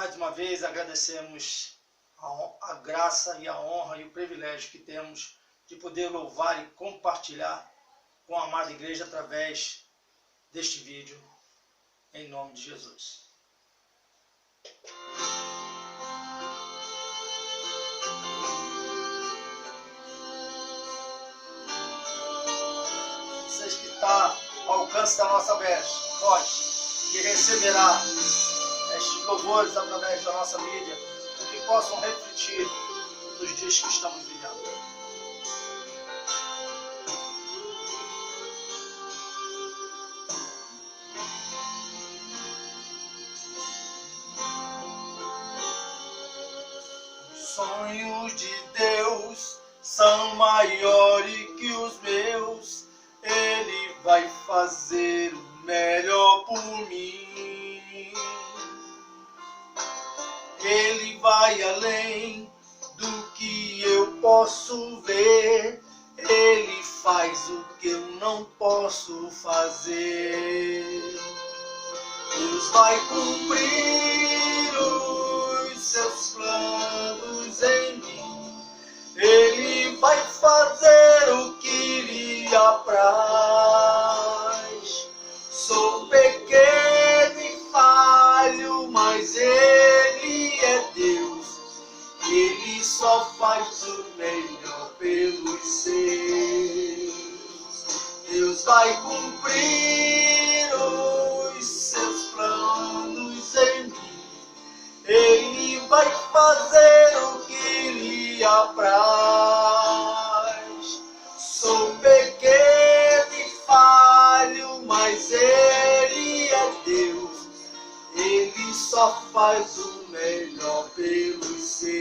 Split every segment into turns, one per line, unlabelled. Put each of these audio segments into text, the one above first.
Mais uma vez agradecemos a graça e a honra e o privilégio que temos de poder louvar e compartilhar com a amada igreja através deste vídeo, em nome de Jesus. Vocês que estão ao alcance da nossa voz, que receberá estes louvores através da nossa mídia, que possam refletir nos dias que estamos vivendo. Os sonhos de Deus são maiores que os meus. Ele vai fazer o melhor por mim. Ele vai além do que eu posso ver. Ele faz o que eu não posso fazer. Deus vai cumprir os seus planos em mim. Ele vai fazer o que lhe apraz. Sou pequeno e falho, mas Ele é Deus. Ele só faz o melhor pelos seus. Deus vai cumprir os seus planos em mim. Ele vai fazer o que lhe apraz. Sou pequeno e falho, mas Ele é Deus. Ele só faz o melhor pelos seus.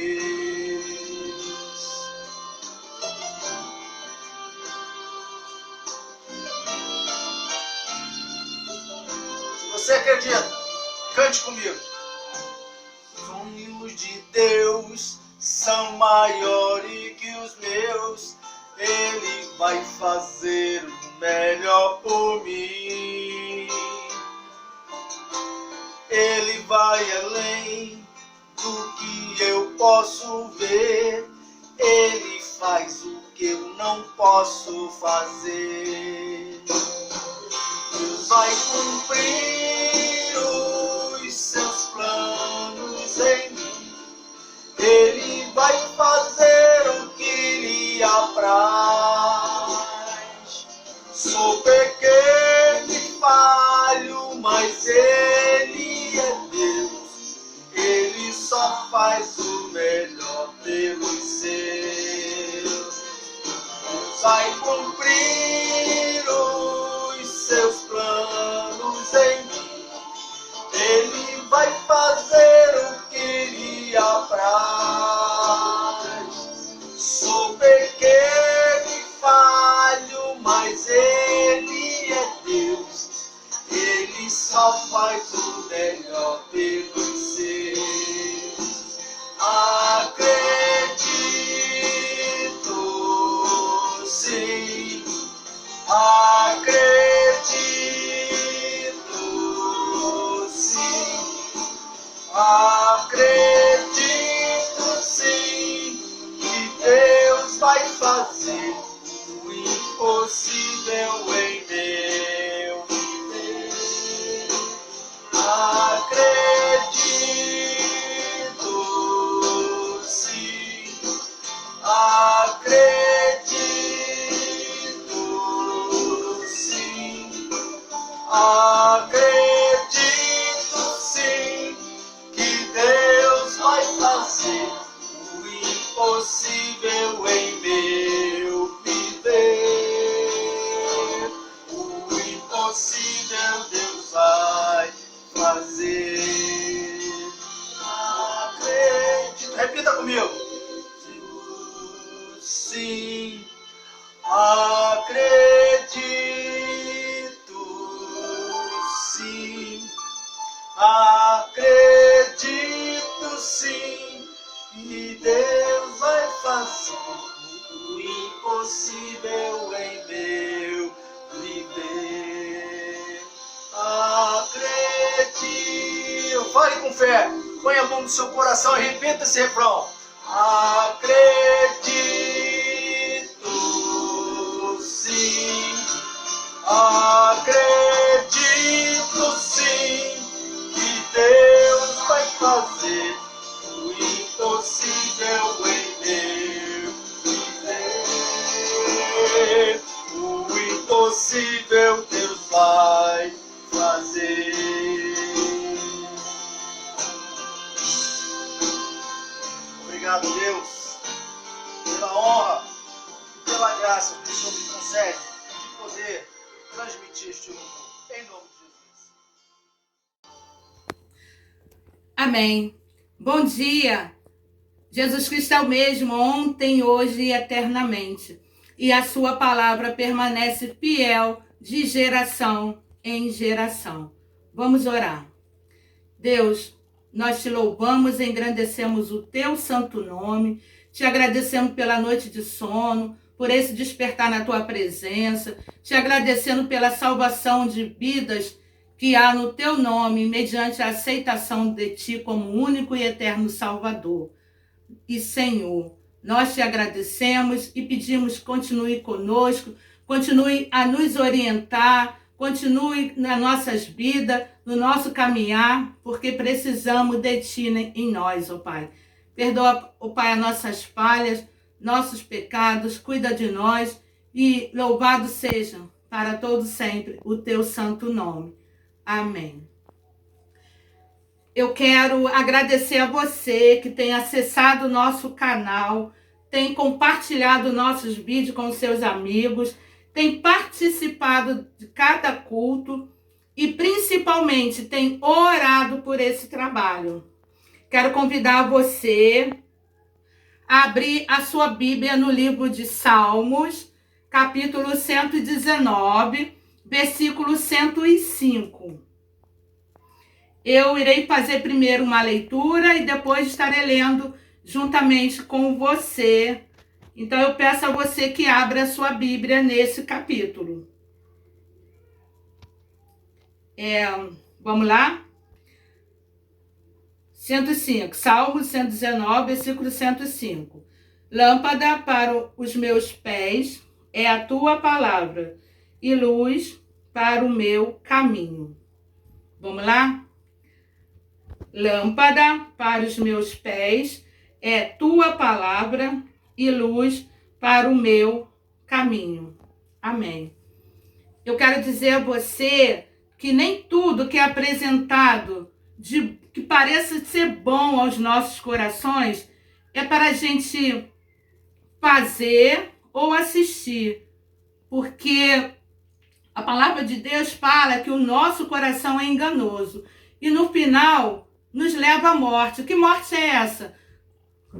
Se você acredita, cante comigo. Sonhos de Deus são maiores que os meus. Ele vai fazer o melhor por mim. Ele vai além do que eu posso ver. Ele faz o que eu não posso fazer. Deus vai cumprir os seus planos em mim. Ele vai fazer o que lhe apraz. Sou pequeno e falho, mas Ele é Deus. Ele só faz o melhor pelos seus. Deus vai cumprir os seus planos em mim. Ele vai fazer o que lhe apraz. Sou pequeno e falho, mas Ele é Deus. Ele só faz o melhor pelos seus. Acredito, sim. Acredito, sim. Acredito, sim, que Deus vai fazer o impossível em meu viver. Acredito, sim. Acredito, sim. Acredito, sim, que Deus vai fazer o impossível em meu viver. O impossível Deus vai fazer. Acredito. Repita comigo. Sim. Acredito, sim. Acredito, sim, que Deus vai fazer o impossível em meu viver. Acredito, fale com fé. Põe a mão no seu coração e repita esse refrão. Acredito sim, acredito sim, que Deus vai fazer o impossível em meu viver. O impossível Deus vai fazer. Obrigado, Deus, pela honra e pela graça que o Senhor me concede de poder transmitir este mundo. Em nome de Jesus.
Amém. Bom dia. Jesus Cristo é o mesmo ontem, hoje e eternamente. E a sua palavra permanece fiel de geração em geração. Vamos orar. Deus, nós te louvamos e engrandecemos o teu santo nome, te agradecemos pela noite de sono, por esse despertar na tua presença, te agradecendo pela salvação de vidas que há no teu nome, mediante a aceitação de ti como único e eterno Salvador. E Senhor, nós te agradecemos e pedimos que continue conosco, continue a nos orientar, continue nas nossas vidas, no nosso caminhar, porque precisamos de ti em nós, ó Pai. Perdoa, ó Pai, as nossas falhas, nossos pecados, cuida de nós e louvado seja para todo sempre o teu santo nome. Amém. Eu quero agradecer a você que tem acessado o nosso canal, tem compartilhado nossos vídeos com seus amigos, tem participado de cada culto e principalmente tem orado por esse trabalho. Quero convidar você a abrir a sua Bíblia no livro de Salmos, capítulo 119, versículo 105. Eu irei fazer primeiro uma leitura e depois estarei lendo juntamente com você. Então eu peço a você que abra a sua Bíblia nesse capítulo. Vamos lá? 105, Salmo 119, versículo 105. Lâmpada para os meus pés é a tua palavra e luz para o meu caminho. Vamos lá? Lâmpada para os meus pés é tua palavra e luz para o meu caminho. Amém. Eu quero dizer a você que nem tudo que é apresentado que pareça ser bom aos nossos corações é para a gente fazer ou assistir, porque a palavra de Deus fala que o nosso coração é enganoso e no final nos leva à morte. Que morte é essa?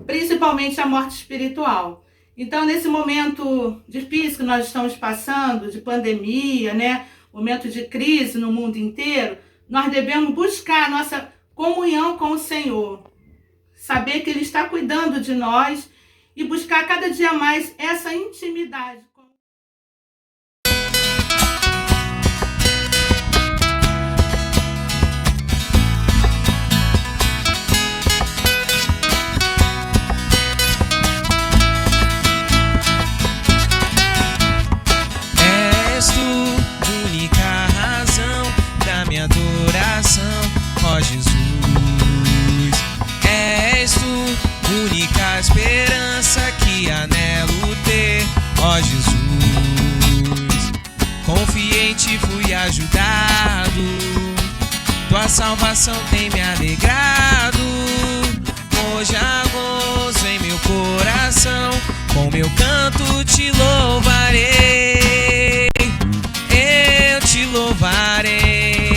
Principalmente a morte espiritual. Então, nesse momento difícil que nós estamos passando, de pandemia, né? Momento de crise no mundo inteiro, nós devemos buscar a nossa comunhão com o Senhor. Saber que Ele está cuidando de nós e buscar cada dia mais essa intimidade.
Ó Jesus, és tu, única esperança que anelo ter. Ó Jesus, confiei em ti, fui ajudado, tua salvação tem me alegrado. Hoje há gozo em meu coração, com meu canto te louvarei. Eu te louvarei,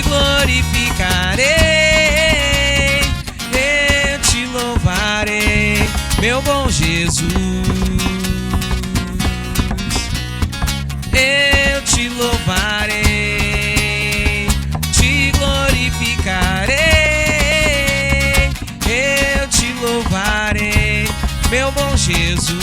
glorificarei, eu te louvarei, meu bom Jesus. Eu te louvarei, te glorificarei, eu te louvarei, meu bom Jesus.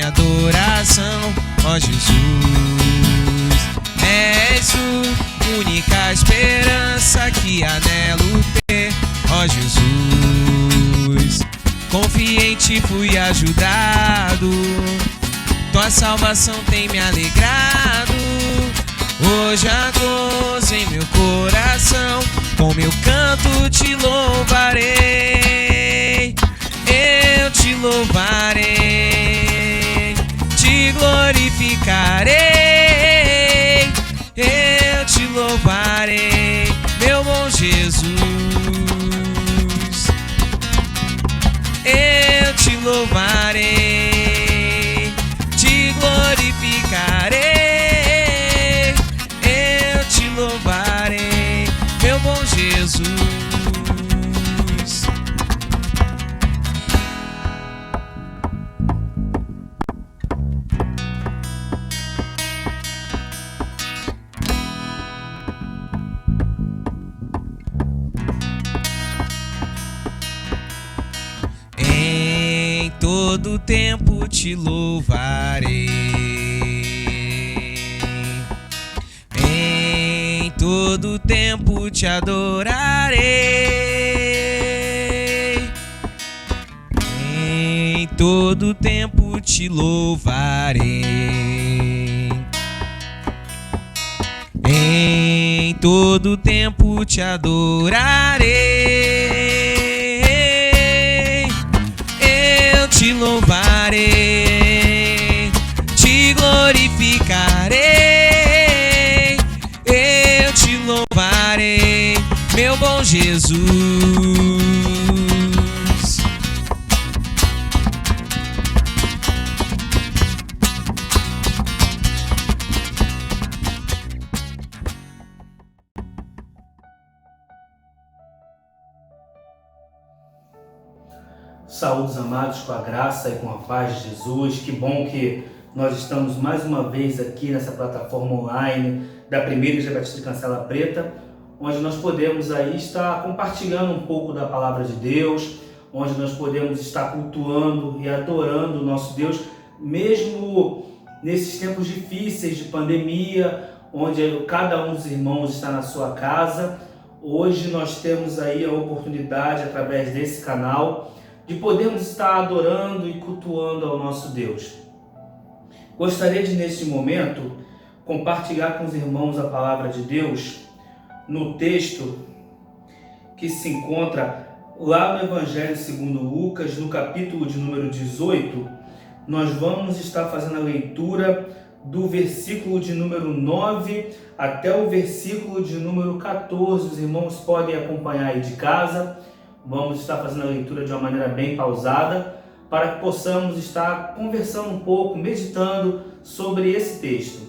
minha adoração, ó Jesus. És a única esperança que anelo ter, ó Jesus. Confiei em ti, fui ajudado, tua salvação tem me alegrado. Hoje há gozo em meu coração, com meu canto te louvarei. Eu te louvarei, te glorificarei. Eu te louvarei, meu bom Jesus. Eu te louvarei, te glorificarei. Eu te louvarei, meu bom Jesus. Em todo tempo te louvarei, em todo tempo te adorarei, em todo tempo te louvarei, em todo tempo te adorarei. Te louvarei, te glorificarei. Eu te louvarei, meu bom Jesus.
Saúdos amados, com a graça e com a paz de Jesus. Que bom que nós estamos mais uma vez aqui nessa plataforma online da Primeira Igreja Batista de Cancela Preta, onde nós podemos aí estar compartilhando um pouco da Palavra de Deus, onde nós podemos estar cultuando e adorando o nosso Deus, mesmo nesses tempos difíceis de pandemia, onde cada um dos irmãos está na sua casa. Hoje nós temos aí a oportunidade, através desse canal, de podermos estar adorando e cultuando ao nosso Deus. Gostaria de, neste momento, compartilhar com os irmãos a palavra de Deus no texto que se encontra lá no Evangelho segundo Lucas, no capítulo de número 18. Nós vamos estar fazendo a leitura do versículo de número 9 até o versículo de número 14. Os irmãos podem acompanhar aí de casa. Vamos estar fazendo a leitura de uma maneira bem pausada, para que possamos estar conversando um pouco, meditando sobre esse texto.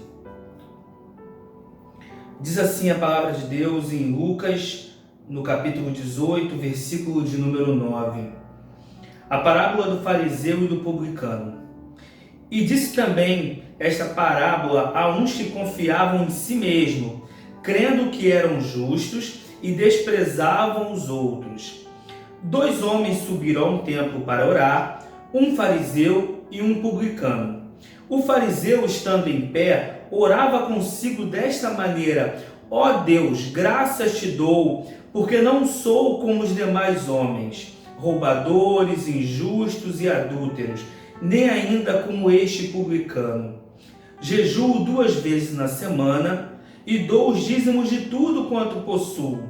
Diz assim a palavra de Deus em Lucas, no capítulo 18, versículo de número 9. A parábola do fariseu e do publicano. E disse também esta parábola a uns que confiavam em si mesmo, crendo que eram justos e desprezavam os outros. 2 homens subiram ao templo para orar, um fariseu e um publicano. O fariseu, estando em pé, orava consigo desta maneira: ó Deus, graças te dou, porque não sou como os demais homens, roubadores, injustos e adúlteros, nem ainda como este publicano. Jejuo 2 vezes na semana e dou os dízimos de tudo quanto possuo.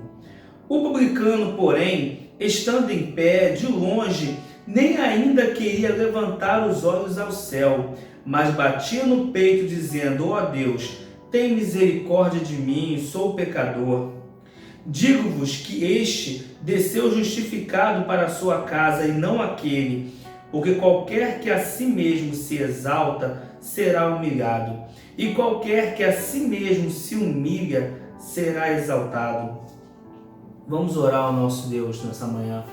O publicano, porém, estando em pé, de longe, nem ainda queria levantar os olhos ao céu, mas batia no peito, dizendo: ó Deus, tem misericórdia de mim, sou pecador. Digo-vos que este desceu justificado para a sua casa, e não aquele, porque qualquer que a si mesmo se exalta, será humilhado, e qualquer que a si mesmo se humilha, será exaltado. Vamos orar ao nosso Deus nessa manhã.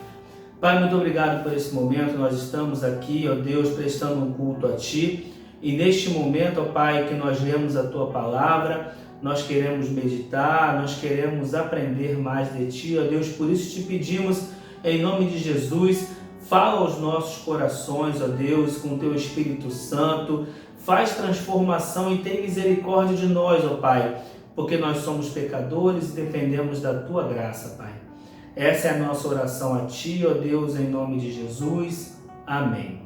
Pai, muito obrigado por esse momento. Nós estamos aqui, ó Deus, prestando um culto a Ti. E neste momento, ó Pai, que nós lemos a Tua palavra, nós queremos meditar, nós queremos aprender mais de Ti, ó Deus. Por isso te pedimos, em nome de Jesus, fala aos nossos corações, ó Deus, com o Teu Espírito Santo, faz transformação e tem misericórdia de nós, ó Pai, porque nós somos pecadores e dependemos da Tua graça, Pai. Essa é a nossa oração a Ti, ó Deus, em nome de Jesus. Amém.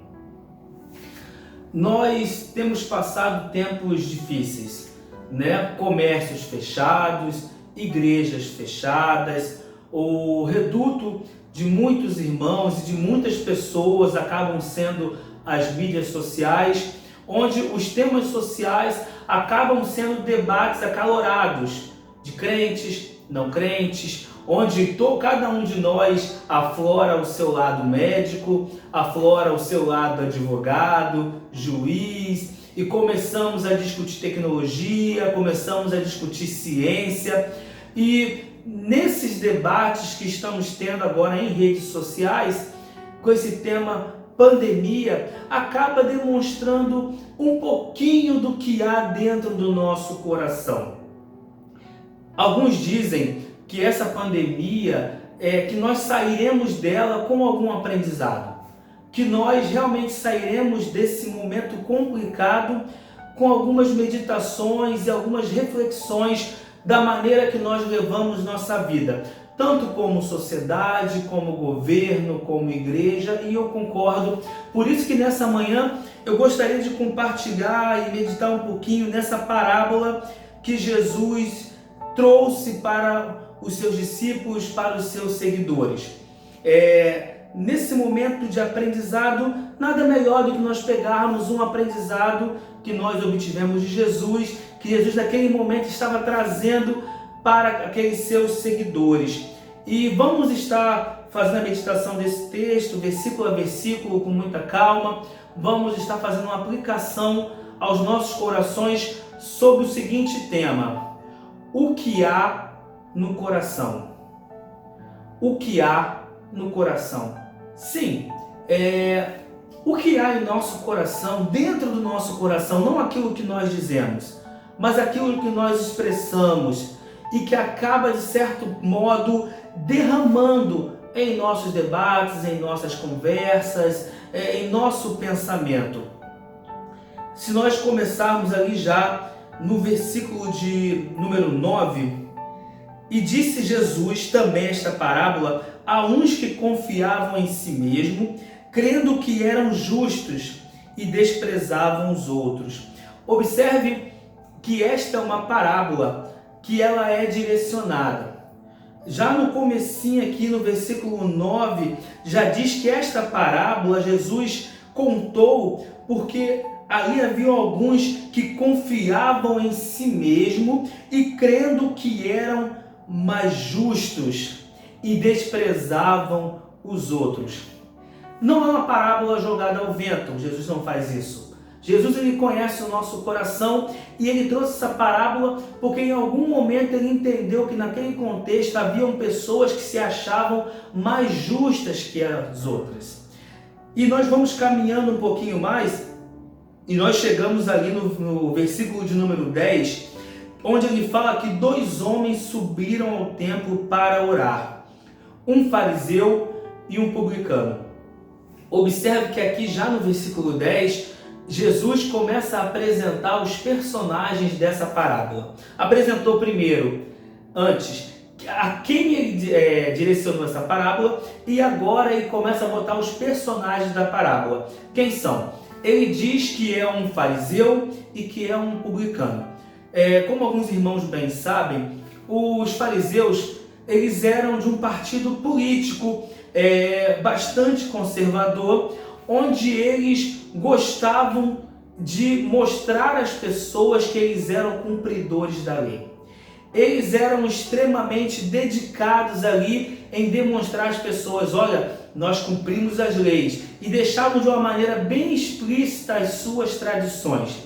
Nós temos passado tempos difíceis, né? Comércios fechados, igrejas fechadas, o reduto de muitos irmãos e de muitas pessoas acabam sendo as mídias sociais, onde os temas sociais acabam sendo debates acalorados de crentes, não crentes, onde cada um de nós aflora o seu lado médico, aflora o seu lado advogado, juiz, e começamos a discutir tecnologia, começamos a discutir ciência, e nesses debates que estamos tendo agora em redes sociais, com esse tema pandemia, acaba demonstrando um pouquinho do que há dentro do nosso coração. Alguns dizem que essa pandemia, que nós sairemos dela com algum aprendizado, que nós realmente sairemos desse momento complicado com algumas meditações e algumas reflexões da maneira que nós levamos nossa vida, tanto como sociedade, como governo, como igreja, e eu concordo. Por isso que nessa manhã eu gostaria de compartilhar e meditar um pouquinho nessa parábola que Jesus trouxe para os seus discípulos, para os seus seguidores. Nesse momento de aprendizado, nada melhor do que nós pegarmos um aprendizado que nós obtivemos de Jesus, que Jesus naquele momento estava trazendo para aqueles seus seguidores. E vamos estar fazendo a meditação desse texto, versículo a versículo, com muita calma. Vamos estar fazendo uma aplicação aos nossos corações sobre o seguinte tema: o que há no coração? O que há no coração? Sim, o que há em nosso coração, dentro do nosso coração, não aquilo que nós dizemos, mas aquilo que nós expressamos e que acaba, de certo modo, derramando em nossos debates, em nossas conversas, em nosso pensamento. Se nós começarmos ali já no versículo de número 9, e disse Jesus também esta parábola a uns que confiavam em si mesmo, crendo que eram justos e desprezavam os outros. Observe que esta é uma parábola que ela é direcionada. Já no comecinho aqui no versículo 9, já diz que esta parábola Jesus contou porque ali havia alguns que confiavam em si mesmo e crendo que eram mais justos e desprezavam os outros. Não é uma parábola jogada ao vento, Jesus não faz isso. Jesus, ele conhece o nosso coração e ele trouxe essa parábola porque em algum momento ele entendeu que naquele contexto haviam pessoas que se achavam mais justas que as outras. E nós vamos caminhando um pouquinho mais e nós chegamos ali no versículo de número 10, onde ele fala que 2 homens subiram ao templo para orar, um fariseu e um publicano. Observe que aqui já no versículo 10, Jesus começa a apresentar os personagens dessa parábola. Apresentou primeiro, antes, a quem ele direcionou essa parábola, e agora ele começa a botar os personagens da parábola. Quem são? Ele diz que é um fariseu e que é um publicano. Como alguns irmãos bem sabem, os fariseus eles eram de um partido político bastante conservador, onde eles gostavam de mostrar às pessoas que eles eram cumpridores da lei. Eles eram extremamente dedicados ali em demonstrar às pessoas: olha, nós cumprimos as leis, e deixavam de uma maneira bem explícita as suas tradições.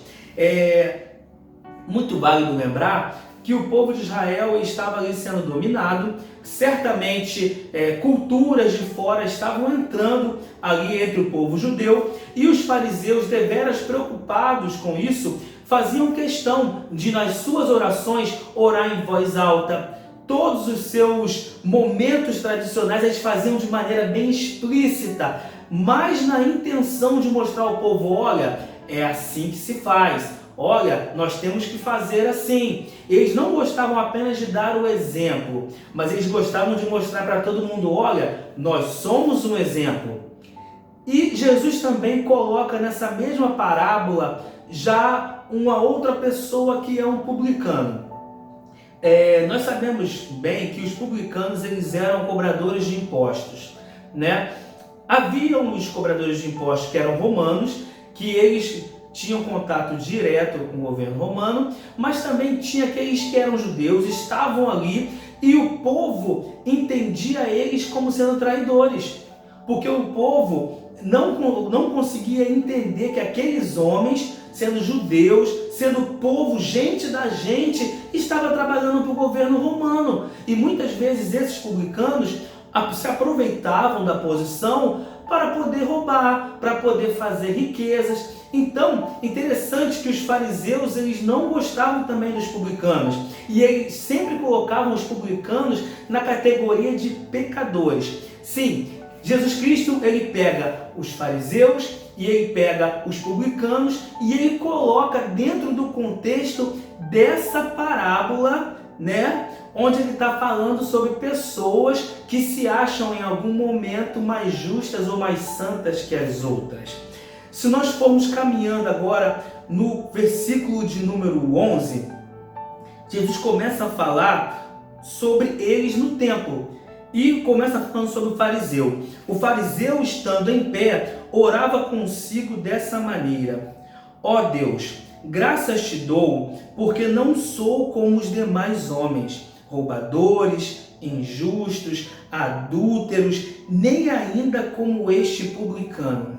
Muito válido lembrar que o povo de Israel estava ali sendo dominado, certamente culturas de fora estavam entrando ali entre o povo judeu, e os fariseus, deveras preocupados com isso, faziam questão de, nas suas orações, orar em voz alta. Todos os seus momentos tradicionais eles faziam de maneira bem explícita, mas na intenção de mostrar ao povo, olha, é assim que se faz. Olha, nós temos que fazer assim. Eles não gostavam apenas de dar o exemplo, mas eles gostavam de mostrar para todo mundo, olha, nós somos um exemplo. E Jesus também coloca nessa mesma parábola já uma outra pessoa que é um publicano. Nós sabemos bem que os publicanos eles eram cobradores de impostos, né? Haviam os cobradores de impostos que eram romanos, que eles tinham contato direto com o governo romano, mas também tinha aqueles que eram judeus, estavam ali e o povo entendia eles como sendo traidores, porque o povo não conseguia entender que aqueles homens, sendo judeus, sendo povo, gente da gente, estava trabalhando para o governo romano. E muitas vezes esses publicanos se aproveitavam da posição para poder roubar, para poder fazer riquezas. Então, interessante que os fariseus eles não gostavam também dos publicanos. E eles sempre colocavam os publicanos na categoria de pecadores. Sim, Jesus Cristo ele pega os fariseus e ele pega os publicanos e ele coloca dentro do contexto dessa parábola, né? Onde ele está falando sobre pessoas que se acham em algum momento mais justas ou mais santas que as outras. Se nós formos caminhando agora no versículo de número 11, Jesus começa a falar sobre eles no templo e começa falando sobre o fariseu. O fariseu, estando em pé, orava consigo dessa maneira: ó Deus, graças te dou, porque não sou como os demais homens, roubadores, injustos, adúlteros, nem ainda como este publicano.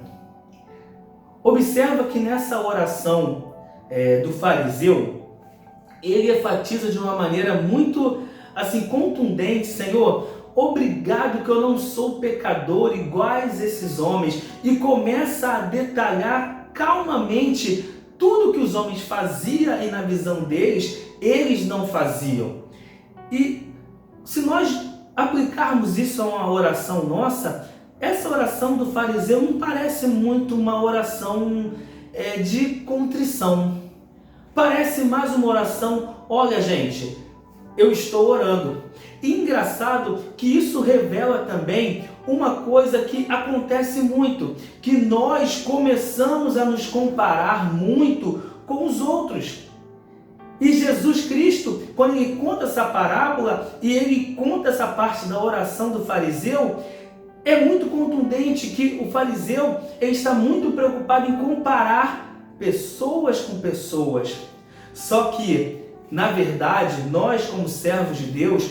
Observa que nessa oração do fariseu, ele enfatiza de uma maneira muito assim contundente: Senhor, obrigado que eu não sou pecador iguais esses homens, e começa a detalhar calmamente tudo que os homens faziam e na visão deles, eles não faziam. E se nós aplicarmos isso a uma oração nossa, essa oração do fariseu não parece muito uma oração de contrição. Parece mais uma oração: olha gente, eu estou orando. E engraçado que isso revela também uma coisa que acontece muito, que nós começamos a nos comparar muito com os outros. E Jesus Cristo, quando ele conta essa parábola e ele conta essa parte da oração do fariseu, é muito contundente que o fariseu ele está muito preocupado em comparar pessoas com pessoas. Só que, na verdade, nós como servos de Deus,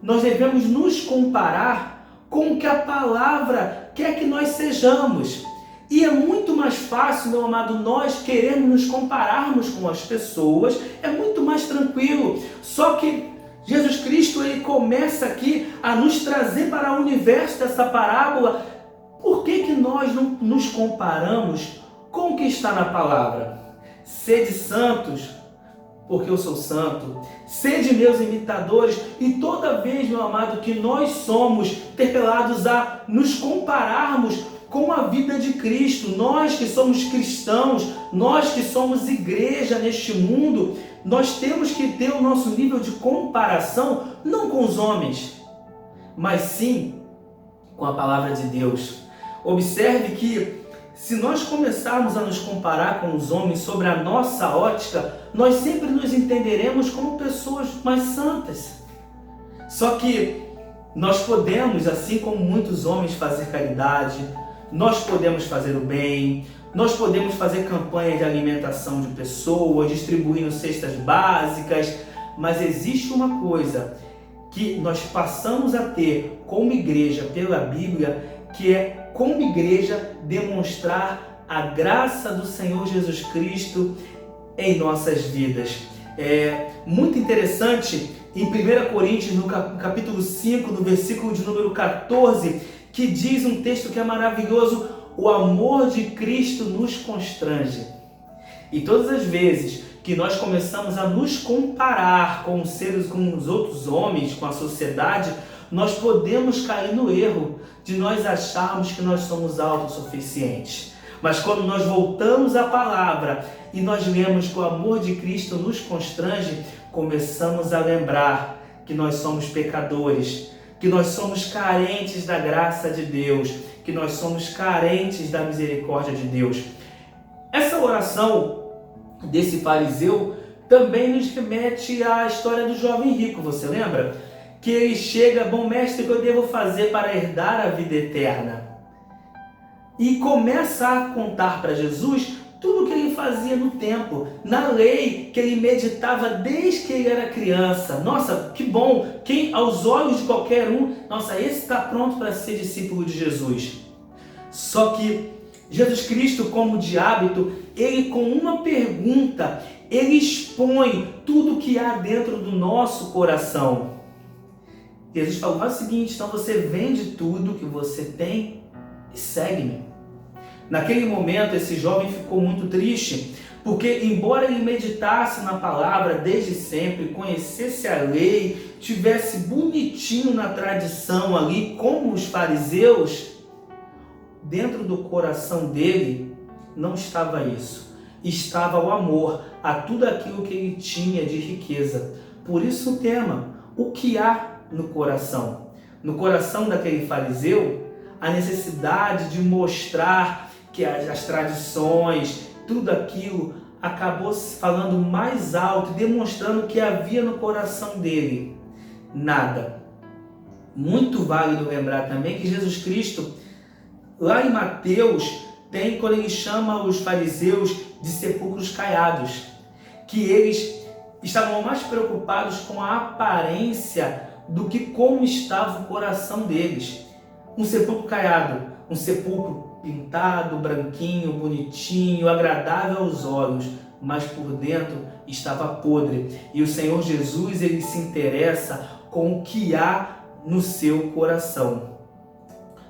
nós devemos nos comparar com o que a palavra quer que nós sejamos. E é muito mais fácil, meu amado, nós queremos nos compararmos com as pessoas, é muito mais tranquilo. Só que Jesus Cristo ele começa aqui a nos trazer para o universo dessa parábola. Por que nós não nos comparamos com o que está na palavra? Sede santos, porque eu sou santo. Sede meus imitadores. E toda vez, meu amado, que nós somos interpelados a nos compararmos com a vida de Cristo, nós que somos cristãos, nós que somos igreja neste mundo, nós temos que ter o nosso nível de comparação não com os homens, mas sim com a palavra de Deus. Observe que se nós começarmos a nos comparar com os homens sobre a nossa ótica, nós sempre nos entenderemos como pessoas mais santas. Só que nós podemos, assim como muitos homens, fazer caridade, nós podemos fazer o bem, nós podemos fazer campanhas de alimentação de pessoas, distribuindo cestas básicas, mas existe uma coisa que nós passamos a ter como igreja pela Bíblia, que é, como igreja, demonstrar a graça do Senhor Jesus Cristo em nossas vidas. É muito interessante, em 1 Coríntios, no capítulo 5, no versículo de número 14, que diz um texto que é maravilhoso: o amor de Cristo nos constrange. E todas as vezes que nós começamos a nos comparar com os outros homens, com a sociedade, nós podemos cair no erro de nós acharmos que nós somos autossuficientes. Mas quando nós voltamos à palavra e nós lemos que o amor de Cristo nos constrange, começamos a lembrar que nós somos pecadores, que nós somos carentes da graça de Deus, que nós somos carentes da misericórdia de Deus. Essa oração desse fariseu também nos remete à história do jovem rico, você lembra? Que ele chega, bom mestre, o que eu devo fazer para herdar a vida eterna? E começa a contar para Jesus tudo o que ele fazia no templo, na lei que ele meditava desde que ele era criança. Nossa, que bom! Quem, aos olhos de qualquer um, nossa, esse está pronto para ser discípulo de Jesus. Só que Jesus Cristo, como de hábito, ele com uma pergunta, ele expõe tudo o que há dentro do nosso coração. Jesus falou o seguinte: então você vende tudo que você tem e segue-me. Naquele momento, esse jovem ficou muito triste, porque embora ele meditasse na palavra desde sempre, conhecesse a lei, tivesse bonitinho na tradição ali, como os fariseus, dentro do coração dele não estava isso. Estava o amor a tudo aquilo que ele tinha de riqueza. Por isso o tema, o que há no coração? No coração daquele fariseu, a necessidade de mostrar que as tradições, tudo aquilo, acabou falando mais alto, demonstrando o que havia no coração dele. Nada. Muito válido lembrar também que Jesus Cristo, lá em Mateus, tem quando ele chama os fariseus de sepulcros caiados, que eles estavam mais preocupados com a aparência do que como estava o coração deles. Um sepulcro caiado, um sepulcro pintado, branquinho, bonitinho, agradável aos olhos, mas por dentro estava podre. E o Senhor Jesus, ele se interessa com o que há no seu coração.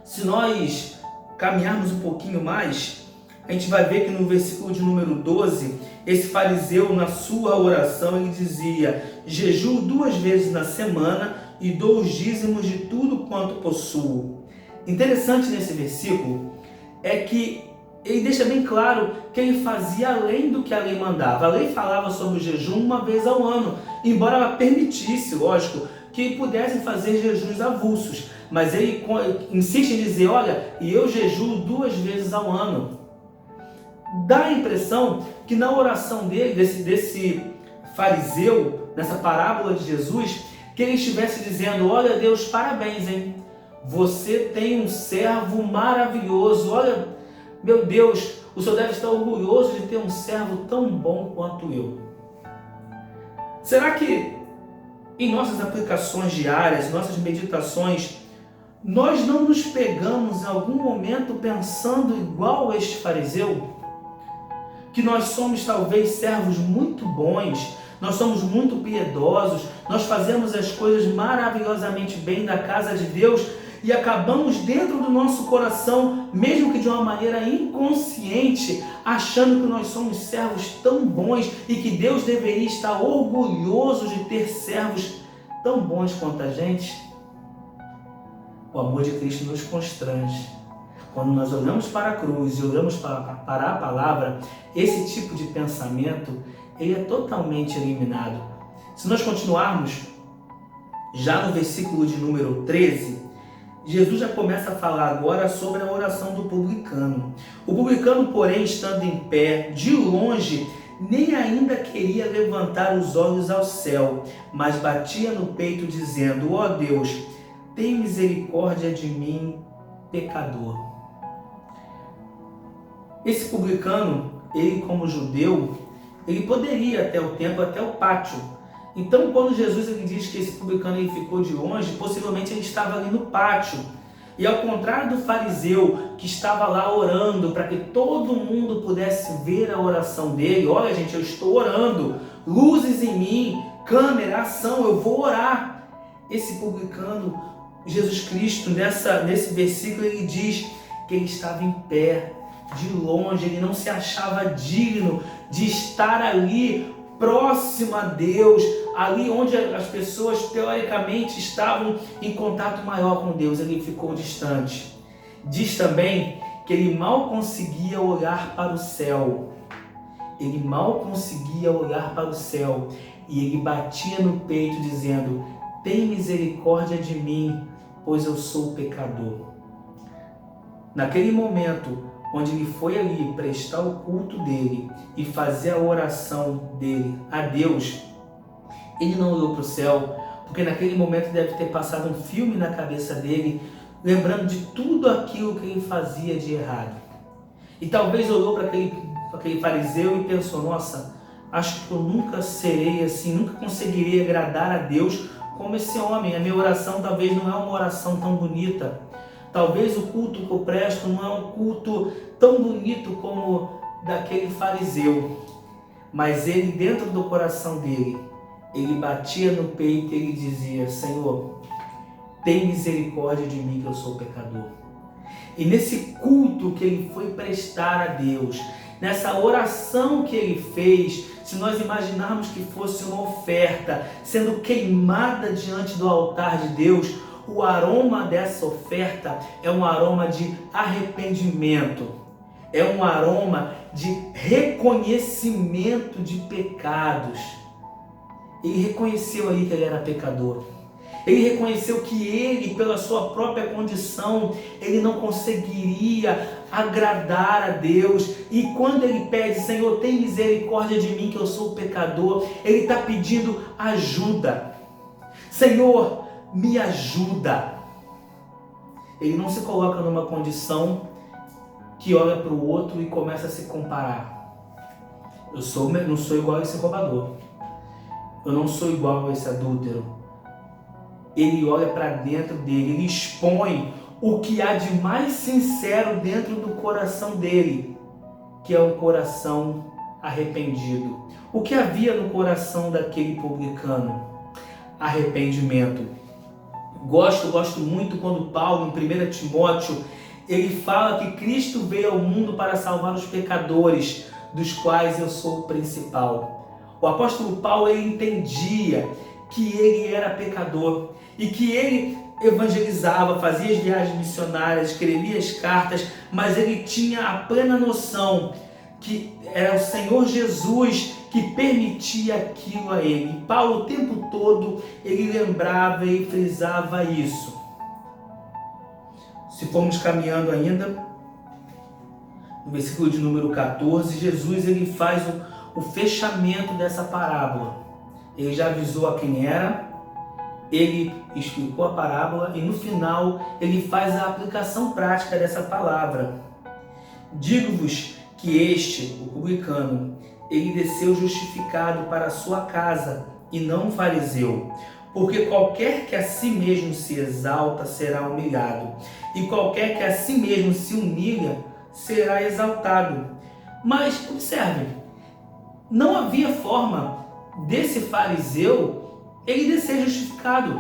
Se nós caminharmos um pouquinho mais, a gente vai ver que no versículo de número 12, esse fariseu, na sua oração, ele dizia: jejuo 2 vezes na semana e dou os dízimos de tudo quanto possuo. Interessante nesse versículo é que ele deixa bem claro que ele fazia além do que a lei mandava. A lei falava sobre o jejum 1 vez ao ano, embora ela permitisse, lógico, que pudessem fazer jejuns avulsos. Mas ele insiste em dizer: olha, e eu jejuo 2 vezes ao ano. Dá a impressão que na oração dele, desse fariseu, nessa parábola de Jesus, que ele estivesse dizendo: olha Deus, parabéns, hein? Você tem um servo maravilhoso. Olha, meu Deus, o Senhor deve estar orgulhoso de ter um servo tão bom quanto eu. Será que em nossas aplicações diárias, nossas meditações, nós não nos pegamos em algum momento pensando igual a este fariseu? Que nós somos talvez servos muito bons, nós somos muito piedosos, nós fazemos as coisas maravilhosamente bem na casa de Deus e acabamos dentro do nosso coração, mesmo que de uma maneira inconsciente, achando que nós somos servos tão bons e que Deus deveria estar orgulhoso de ter servos tão bons quanto a gente. O amor de Cristo nos constrange. Quando nós olhamos para a cruz e olhamos para a palavra, esse tipo de pensamento ele é totalmente eliminado. Se nós continuarmos, já no versículo de número 13, Jesus já começa a falar agora sobre a oração do publicano. O publicano, porém, estando em pé, de longe, nem ainda queria levantar os olhos ao céu, mas batia no peito, dizendo: ó Deus, tem misericórdia de mim, pecador. Esse publicano, ele como judeu, ele poderia até o templo, até o pátio. Então, quando Jesus ele diz que esse publicano ele ficou de longe, possivelmente ele estava ali no pátio. E ao contrário do fariseu, que estava lá orando para que todo mundo pudesse ver a oração dele: olha gente, eu estou orando, luzes em mim, câmera, ação, eu vou orar. Esse publicano, Jesus Cristo, nesse versículo, ele diz que ele estava em pé, de longe, ele não se achava digno de estar ali próximo a Deus, ali onde as pessoas teoricamente estavam em contato maior com Deus, ele ficou distante. Diz também que ele mal conseguia olhar para o céu. Ele mal conseguia olhar para o céu e ele batia no peito dizendo: tem misericórdia de mim, pois eu sou pecador. Naquele momento, onde ele foi ali prestar o culto dele e fazer a oração dele a Deus, ele não olhou para o céu, porque naquele momento deve ter passado um filme na cabeça dele, lembrando de tudo aquilo que ele fazia de errado. E talvez olhou para aquele fariseu e pensou: nossa, acho que eu nunca serei assim, nunca conseguirei agradar a Deus como esse homem. A minha oração talvez não é uma oração tão bonita. Talvez o culto que eu presto não é um culto tão bonito como daquele fariseu. Mas ele, dentro do coração dele, ele batia no peito e ele dizia: Senhor, tem misericórdia de mim que eu sou pecador. E nesse culto que ele foi prestar a Deus, nessa oração que ele fez, se nós imaginarmos que fosse uma oferta sendo queimada diante do altar de Deus, o aroma dessa oferta é um aroma de arrependimento, é um aroma de reconhecimento de pecados. Ele reconheceu aí que ele era pecador. Ele reconheceu que ele, pela sua própria condição, ele não conseguiria agradar a Deus. E quando ele pede: Senhor, tem misericórdia de mim que eu sou pecador, ele está pedindo ajuda. Senhor, me ajuda. Ele não se coloca numa condição que olha para o outro e começa a se comparar. Eu não sou igual a esse roubador. Eu não sou igual a esse adúltero. Ele olha para dentro dele, ele expõe o que há de mais sincero dentro do coração dele, que é um coração arrependido. O que havia no coração daquele publicano? Arrependimento. Gosto muito quando Paulo, em 1 Timóteo, ele fala que Cristo veio ao mundo para salvar os pecadores, dos quais eu sou o principal. O apóstolo Paulo, ele entendia que ele era pecador e que ele evangelizava, fazia as viagens missionárias, escrevia as cartas, mas ele tinha a plena noção que era o Senhor Jesus que permitia aquilo a ele. E Paulo, o tempo todo, ele lembrava e frisava isso. Se formos caminhando ainda, no versículo de número 14, Jesus ele faz o fechamento dessa parábola. Ele já avisou a quem era, ele explicou a parábola e no final ele faz a aplicação prática dessa palavra. Digo-vos que este, o publicano, ele desceu justificado para a sua casa e não um fariseu. Porque qualquer que a si mesmo se exalta será humilhado, e qualquer que a si mesmo se humilha será exaltado. Mas observe, não havia forma desse fariseu ele descer justificado,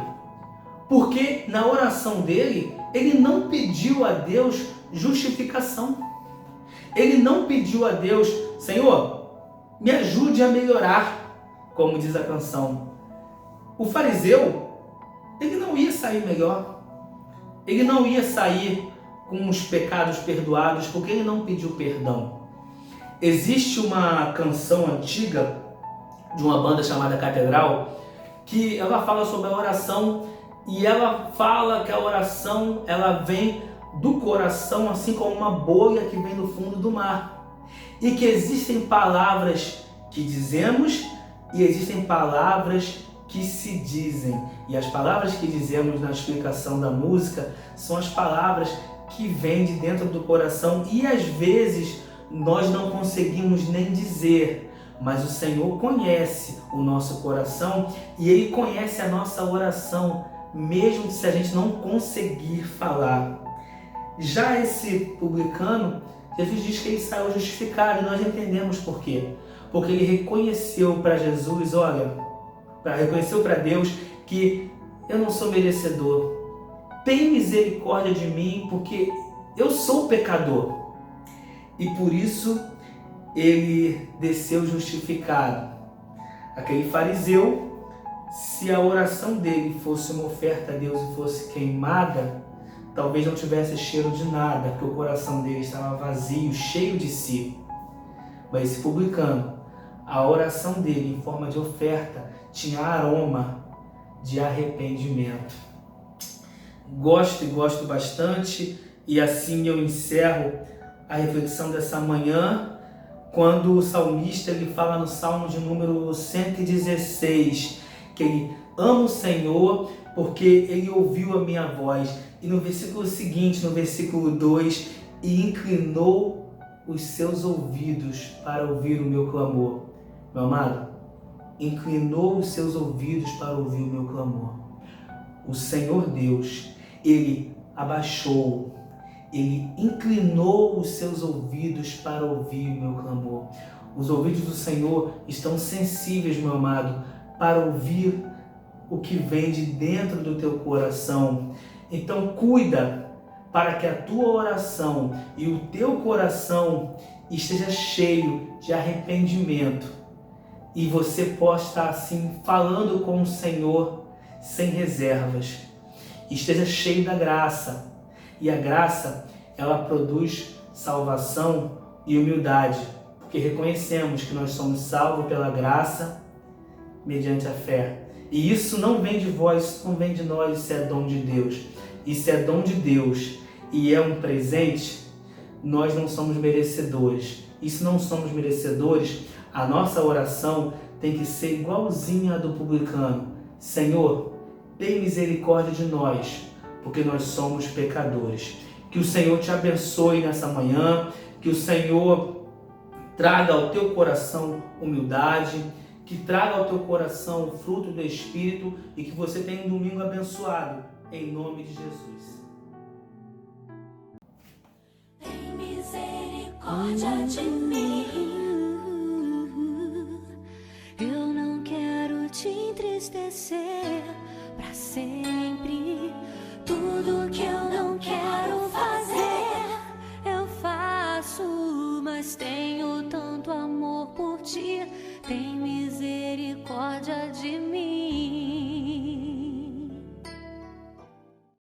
porque na oração dele, ele não pediu a Deus justificação. Ele não pediu a Deus: Senhor, me ajude a melhorar, como diz a canção. O fariseu, ele não ia sair melhor, ele não ia sair com os pecados perdoados, porque ele não pediu perdão. Existe uma canção antiga de uma banda chamada Catedral, que ela fala sobre a oração, e ela fala que a oração ela vem do coração, assim como uma bolha que vem do fundo do mar, e que existem palavras que dizemos e existem palavras que se dizem, e as palavras que dizemos na explicação da música são as palavras que vêm de dentro do coração, e às vezes nós não conseguimos nem dizer, mas o Senhor conhece o nosso coração e Ele conhece a nossa oração, mesmo se a gente não conseguir falar. Já esse publicano, Jesus diz que ele saiu justificado, e nós entendemos por quê. Porque ele reconheceu para Jesus, reconheceu para Deus que eu não sou merecedor. Tem misericórdia de mim, porque eu sou pecador. E por isso ele desceu justificado. Aquele fariseu, se a oração dele fosse uma oferta a Deus e fosse queimada, talvez não tivesse cheiro de nada, porque o coração dele estava vazio, cheio de si. Mas esse publicano, a oração dele em forma de oferta tinha aroma de arrependimento. Gosto e gosto bastante, e assim eu encerro a reflexão dessa manhã, quando o salmista ele fala no Salmo de número 116, que ele ama o Senhor porque ele ouviu a minha voz. E no versículo seguinte, no versículo 2, e inclinou os seus ouvidos para ouvir o meu clamor. Meu amado, inclinou os seus ouvidos para ouvir o meu clamor. O Senhor Deus, Ele abaixou, Ele inclinou os seus ouvidos para ouvir o meu clamor. Os ouvidos do Senhor estão sensíveis, meu amado, para ouvir o que vem de dentro do teu coração. Então cuida para que a tua oração e o teu coração esteja cheio de arrependimento e você possa estar assim falando com o Senhor sem reservas. Esteja cheio da graça, e a graça ela produz salvação e humildade, porque reconhecemos que nós somos salvos pela graça mediante a fé. E isso não vem de vós, não vem de nós, isso é dom de Deus. Isso é dom de Deus e é um presente. Nós não somos merecedores. E se não somos merecedores, a nossa oração tem que ser igualzinha à do publicano. Senhor, tem misericórdia de nós, porque nós somos pecadores. Que o Senhor te abençoe nessa manhã, que o Senhor traga ao teu coração humildade, que traga ao teu coração o fruto do Espírito e que você tenha um domingo abençoado, em nome de Jesus.
Tem misericórdia de mim. Eu não quero te entristecer para sempre. Tudo que eu não quero